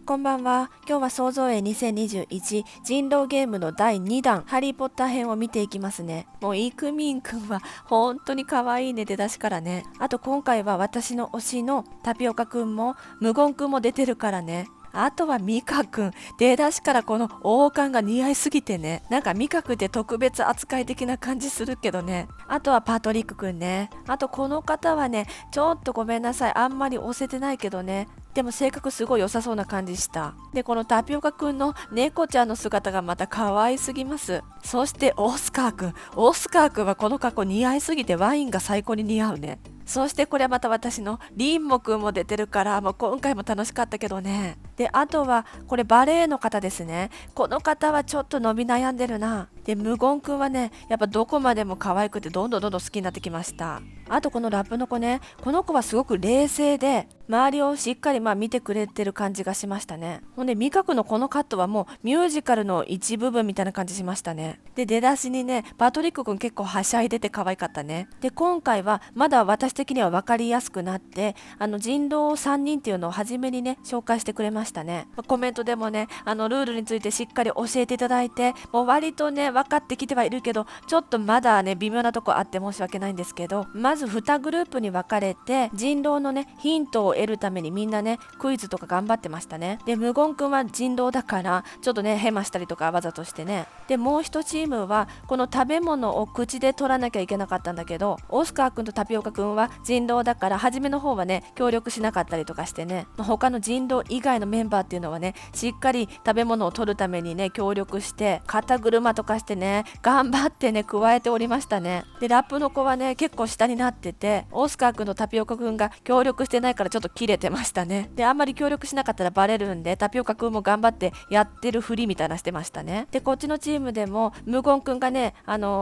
こんばんは。今日は創造営2021人狼ゲームの第2弾ハリーポッター編を見ていきますね。もうイクミンくんは本当に可愛いね、出だしからね。あと今回は私の推しのタピオカくんも無言くんも出てるからね。あとはミカくん、出だしからこの王冠が似合いすぎてね、なんかミカくんって特別扱い的な感じするけどね。あとはパトリックくんね。あとこの方はね、ちょっとごめんなさい、あんまり押せてないけどね、でも性格すごい良さそうな感じした。で、このタピオカくんの猫ちゃんの姿がまた可愛すぎます。そしてオスカーくん。オスカーくんはこの格好似合いすぎてワインが最高に似合うね。そしてこれはまた私のリンモくんも出てるから、もう今回も楽しかったけどね。で、あとはこれバレエの方ですね。この方はちょっと伸び悩んでるな。で、無言くんはね、やっぱどこまでも可愛くてどんどん好きになってきました。あとこのラップの子ね、この子はすごく冷静で周りをしっかり見てくれてる感じがしましたね。ほんで味覚のこのカットはもうミュージカルの一部分みたいな感じしましたね。で、出だしにね、パトリックくん結構はしゃいでて可愛かったね。で、今回はまだ私的には分かりやすくなって、人狼3人っていうのを初めにね紹介してくれましたね。コメントでもね、ルールについてしっかり教えていただいて、もう割とね分かってきてはいるけど、ちょっとまだね微妙なとこあって申し訳ないんですけど、まず2グループに分かれて人狼のねヒントを得るためにみんなねクイズとか頑張ってましたね。で、無言くんは人狼だからちょっとねヘマしたりとかわざとしてね。で、もう1チームはこの食べ物を口で取らなきゃいけなかったんだけど、オスカーくんとタピオカくんは人狼だから初めの方はね協力しなかったりとかしてね、他の人狼以外のメンバーっていうのはねしっかり食べ物を取るためにね協力して肩車とかしてね頑張ってね加えておりましたね。で、ラップの子はね結構下になってて、オスカーくんとタピオカくんが協力してないからちょっとキレてましたね。で、あんまり協力しなかったらバレるんで、タピオカくんも頑張ってやってるふりみたいなしてましたね。で、こっちのチームでも無言くんがね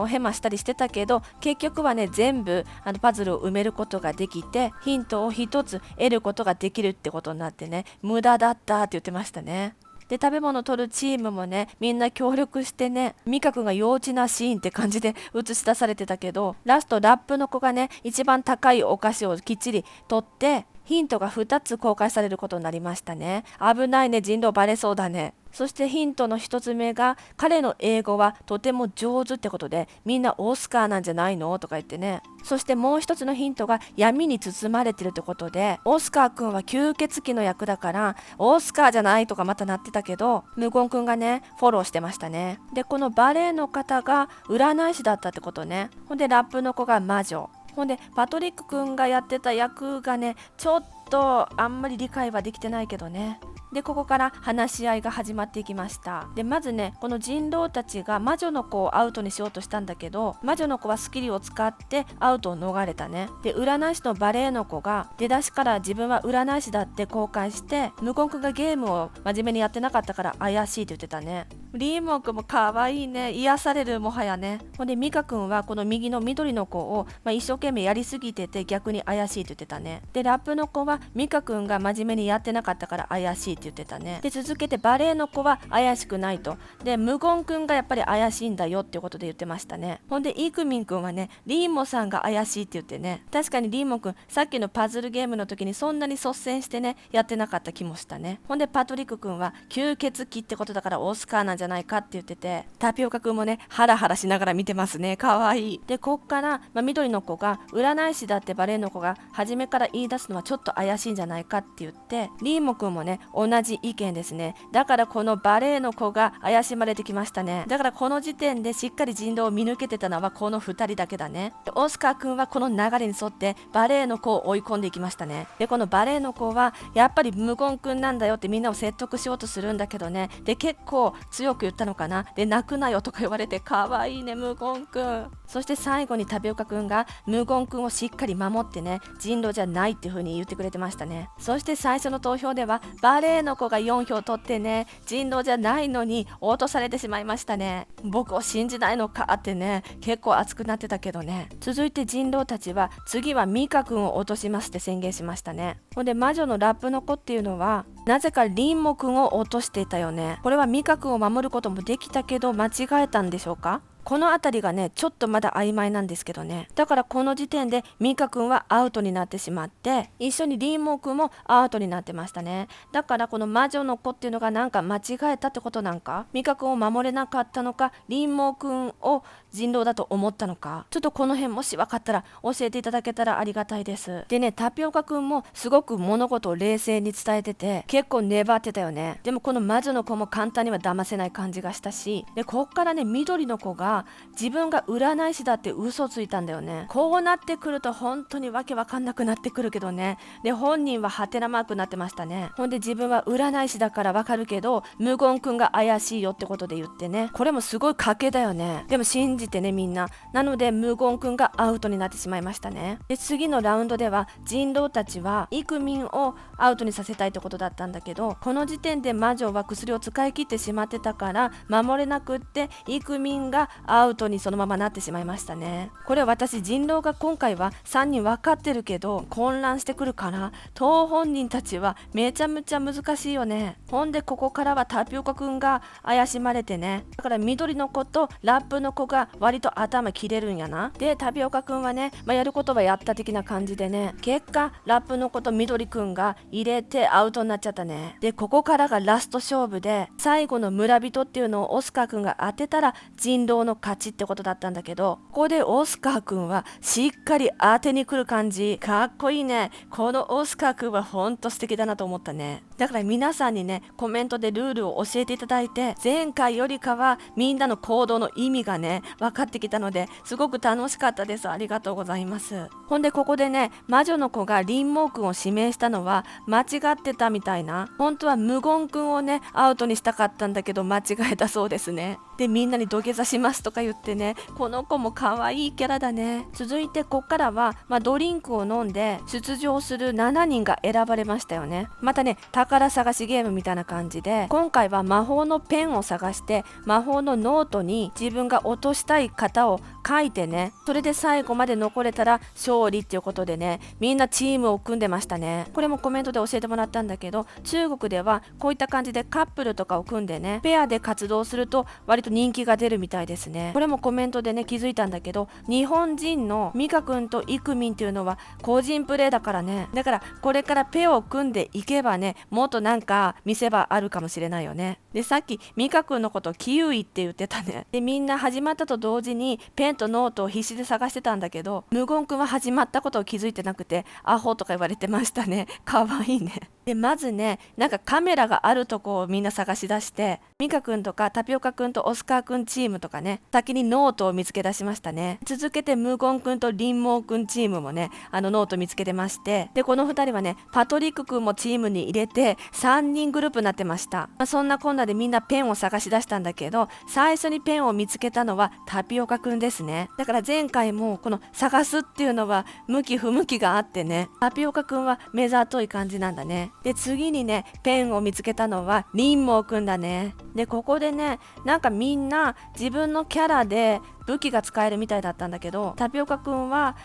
ヘマしたりしてたけど、結局はね全部パズルを埋めることができて、ヒントを一つ得ることができるってことになってね、無駄だったって言ってましたね。で、食べ物を取るチームもねみんな協力してね、ミカくんが幼稚なシーンって感じで映し出されてたけど、ラストラップの子がね一番高いお菓子をきっちり取ってヒントが2つ公開されることになりましたね。危ないね、人狼バレそうだね。そしてヒントの1つ目が、彼の英語はとても上手ってことで、みんなオスカーなんじゃないのとか言ってね。そしてもう1つのヒントが闇に包まれてるってことで、オスカーくんは吸血鬼の役だからオスカーじゃないとかまたなってたけど、無言くんがねフォローしてましたね。で、このバレエの方が占い師だったってことね。ほんでラップの子が魔女。ほんでパトリックくんがやってた役がねちょっとあんまり理解はできてないけどね。で、ここから話し合いが始まっていきました。で、まずねこの人狼たちが魔女の子をアウトにしようとしたんだけど、魔女の子はスキルを使ってアウトを逃れたね。で、占い師のバレエの子が出だしから自分は占い師だって公開して、無言くんがゲームを真面目にやってなかったから怪しいって言ってたね。リーモンくんも可愛いね、癒されるもはやね。ほんでミカくんはこの右の緑の子を、一生懸命やりすぎてて逆に怪しいって言ってたね。で、ラップの子はミカくんが真面目にやってなかったから怪しいって言ってたね。で、続けてバレエの子は怪しくないと。で、無言くんがやっぱり怪しいんだよっていうことで言ってましたね。ほんでイクミンくんはねリーモさんが怪しいって言ってね、確かにリーモくんさっきのパズルゲームの時にそんなに率先してねやってなかった気もしたね。ほんでパトリックくんは吸血鬼ってことだからオスカーなんじゃないかって言ってて、タピオカくんもねハラハラしながら見てますね。かわいい。で、こっから、緑の子が占い師だってバレエの子が初めから言い出すのはちょっと怪しいんじゃないかって言って、リーモくんもね同じ意見ですね。だからこのバレエの子が怪しまれてきましたね。だからこの時点でしっかり人狼を見抜けてたのはこの2人だけだね。で、オスカーくんはこの流れに沿ってバレエの子を追い込んでいきましたね。で、このバレエの子はやっぱり無言くんなんだよってみんなを説得しようとするんだけどね。で、結構強く言ったのかな。で、泣くなよとか言われてかわいいね無言くん。そして最後にタピオカくんが無言くんをしっかり守ってね、人狼じゃないっていう風に言ってくれてましたね。そして最初の投票ではバレエの子が4票取ってね、人狼じゃないのに落とされてしまいましたね。僕を信じないのかってね結構熱くなってたけどね。続いて人狼たちは次はミカくんを落としますって宣言しましたね。ほんで魔女のラップの子っていうのはなぜかリンモくんを落としていたよね。これはミカくんを守ることもできたけど間違えたんでしょうか。このあたりがねちょっとまだ曖昧なんですけどね。だからこの時点でミカ君はアウトになってしまって、一緒にリンモ君もアウトになってましたね。だからこの魔女の子っていうのがなんか間違えたってことなんか、ミカ君を守れなかったのか、リンモ君を人狼だと思ったのか、ちょっとこの辺もし分かったら教えていただけたらありがたいです。でね、タピオカ君もすごく物事を冷静に伝えてて結構粘ってたよね。でもこの魔女の子も簡単には騙せない感じがしたし、でこっからね緑の子が自分が占い師だって嘘ついたんだよね。こうなってくると本当にわけわかんなくなってくるけどね。で本人はハテナマークになってましたね。ほんで自分は占い師だからわかるけど無言くんが怪しいよってことで言ってね、これもすごい賭けだよね。でも信じてねみんな。なので無言くんがアウトになってしまいましたね。で次のラウンドでは人狼たちはイクミンをアウトにさせたいってことだったんだけど、この時点で魔女は薬を使い切ってしまってたから守れなくって、イクミンがアウトにそのままなってしまいましたね。これ私人狼が今回は3人分かってるけど混乱してくるから当本人たちはめちゃめちゃ難しいよね。ほんでここからはタピオカくんが怪しまれてね、だから緑の子とラップの子が割と頭切れるんやな。でタピオカくんはね、やることはやった的な感じでね、結果ラップの子と緑くんが入れてアウトになっちゃったね。でここからがラスト勝負で、最後の村人っていうのをオスカーくんが当てたら人狼の勝ちってことだったんだけど、ここでオスカーくんはしっかり当てに来る感じ、かっこいいね。このオスカーくんはほんと素敵だなと思ったね。だから皆さんにねコメントでルールを教えていただいて、前回よりかはみんなの行動の意味がね分かってきたのですごく楽しかったです。ありがとうございます。ほんでここでね魔女の子がリンモー君を指名したのは間違ってたみたいな。本当は無言君をねアウトにしたかったんだけど間違えたそうですね。でみんなに土下座しますとか言ってね、この子も可愛いキャラだね。続いてこっからは、ドリンクを飲んで出場する7人が選ばれましたよね。またね宝探しゲームみたいな感じで、今回は魔法のペンを探して魔法のノートに自分が落としたい方を書いてね、それで最後まで残れたら勝利っていうことでね、みんなチームを組んでましたね。これもコメントで教えてもらったんだけど、中国ではこういった感じでカップルとかを組んでねペアで活動すると割と人気が出るみたいですね。これもコメントでね気づいたんだけど、日本人のミカくんとイクミンっていうのは個人プレーだからね。だからこれからペアを組んでいけばね、もっとなんか見せ場あるかもしれないよね。でさっきミカくんのことキウイって言ってたね。でみんな始まったと同時にペンとノートを必死で探してたんだけど、無言くんは始まったことを気づいてなくてアホとか言われてましたね。かわいいね。でまずねなんかカメラがあるとこをみんな探し出して、ミカくんとかタピオカくんとオスカーくんチームとかね先にノートを見つけ出しましたね。続けて無言くんとリンモーくんチームもねノート見つけてまして、でこの2人はねパトリックくんもチームに入れて3人グループになってました。そんなこんなでみんなペンを探し出したんだけど、最初にペンを見つけたのはタピオカくんですね。だから前回もこの探すっていうのは向き不向きがあってね、タピオカくんは目ざとい感じなんだね。で次にねペンを見つけたのはリンモーくんだね。でここでねなんかみんな自分のキャラで武器が使えるみたいだったんだけど、タピオカくんは、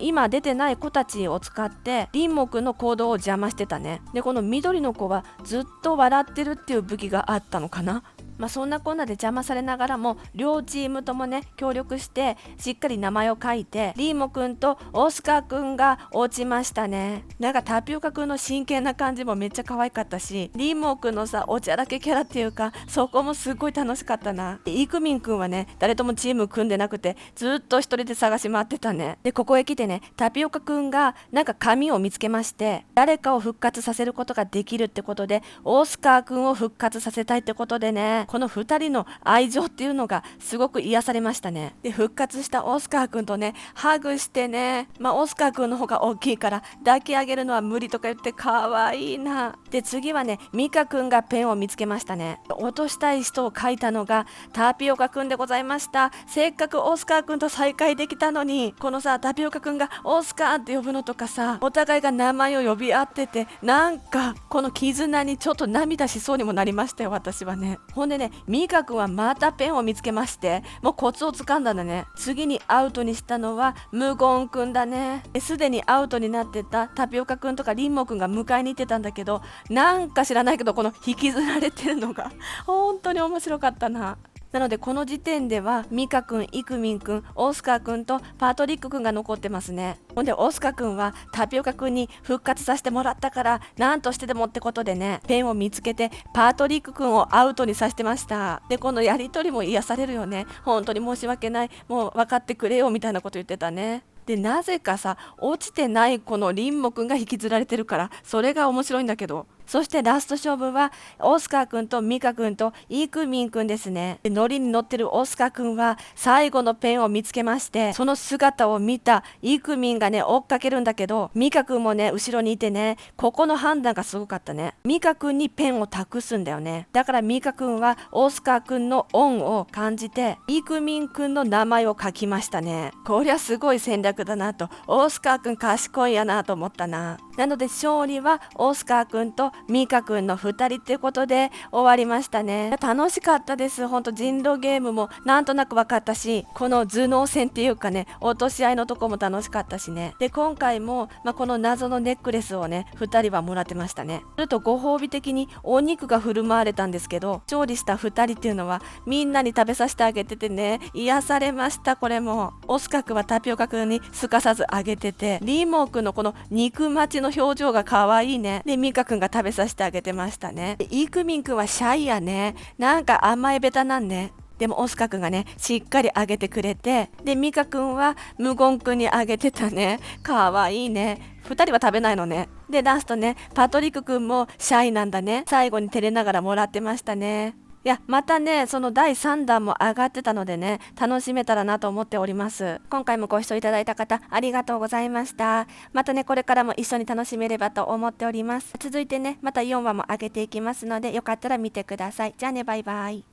今出てない子たちを使ってリンモくんの行動を邪魔してたね。でこの緑の子はずっと笑ってるっていう武器があったのかな。そんなこんなで邪魔されながらも両チームともね協力してしっかり名前を書いて、リーモくんとオスカーくんが落ちましたね。なんかタピオカくんの真剣な感じもめっちゃ可愛かったし、リーモくんのさおちゃらけキャラっていうかそこもすごい楽しかったな。でイクミンくんはね誰ともチーム組んでなくてずっと一人で探し回ってたね。でここへ来てねタピオカくんがなんか紙を見つけまして、誰かを復活させることができるってことでオスカーくんを復活させたいってことでね、この2人の愛情っていうのがすごく癒されましたね。で復活したオスカーくんとねハグしてね、オスカーくんの方が大きいから抱き上げるのは無理とか言ってかわいいな。で次はねミカくんがペンを見つけましたね。落としたい人を書いたのがタピオカくんでございました。せっかくオスカーくんと再会できたのに、このさタピオカくんがオスカーって呼ぶのとかさ、お互いが名前を呼び合ってて、なんかこの絆にちょっと涙しそうにもなりましたよ私はね。ほんでねミカくんはまたペンを見つけまして、もうコツをつかんだんだね。次にアウトにしたのは無言くんだね。すでにアウトになってたタピオカくんとかリンモくんが迎えに行ってたんだけど、なんか知らないけどこの引きずられてるのが本当に面白かったな。なのでこの時点ではミカくん、イクミンくん、オスカーくんとパトリックくんが残ってますね。ほんでオスカーくんはタピオカくんに復活させてもらったからなんとしてでもってことでね、ペンを見つけてパトリックくんをアウトにさせてました。でこのやりとりも癒されるよね。本当に申し訳ない、もう分かってくれよみたいなこと言ってたね。でなぜかさ、落ちてないこのリンモくんが引きずられてるから、それが面白いんだけど。そしてラスト勝負はオスカーくんとミカくんとイークミンくんですね。でノリに乗ってるオスカーくんは最後のペンを見つけまして、その姿を見たイークミンがね追っかけるんだけど、ミカくんもね後ろにいてね、ここの判断がすごかったね。ミカくんにペンを託すんだよね。だからミカくんはオスカーくんの恩を感じてイークミンくんの名前を書きましたね。こりゃすごい戦略だなと、オスカーくん賢いやなと思ったな。なので勝利はオスカーくんとミカくんの2人っていうことで終わりましたね。楽しかったです。ほんと人狼ゲームもなんとなく分かったし、この頭脳戦っていうかね、落とし合いのとこも楽しかったしね。で今回も、この謎のネックレスをね2人はもらってましたね。それとご褒美的にお肉が振る舞われたんですけど、勝利した2人っていうのはみんなに食べさせてあげててね、癒されました。これもオスカーくんはタピオカくんにすかさずあげてて、リーモーくんのこの肉待ちの表情が可愛いね。でミカくんが食べさせてあげてましたね。でイークミンくんはシャイやね。なんか甘えべたなんね。でもオスカくんがねしっかりあげてくれて、でミカくんは無言くんにあげてたね。かわいいね。2人は食べないのね。でラストねパトリックくんもシャイなんだね。最後に照れながらもらってましたね。いやまたねその第3弾も上がってたのでね、楽しめたらなと思っております。今回もご視聴いただいた方ありがとうございました。またねこれからも一緒に楽しめればと思っております。続いてねまた4話も上げていきますので、よかったら見てください。じゃあね、バイバイ。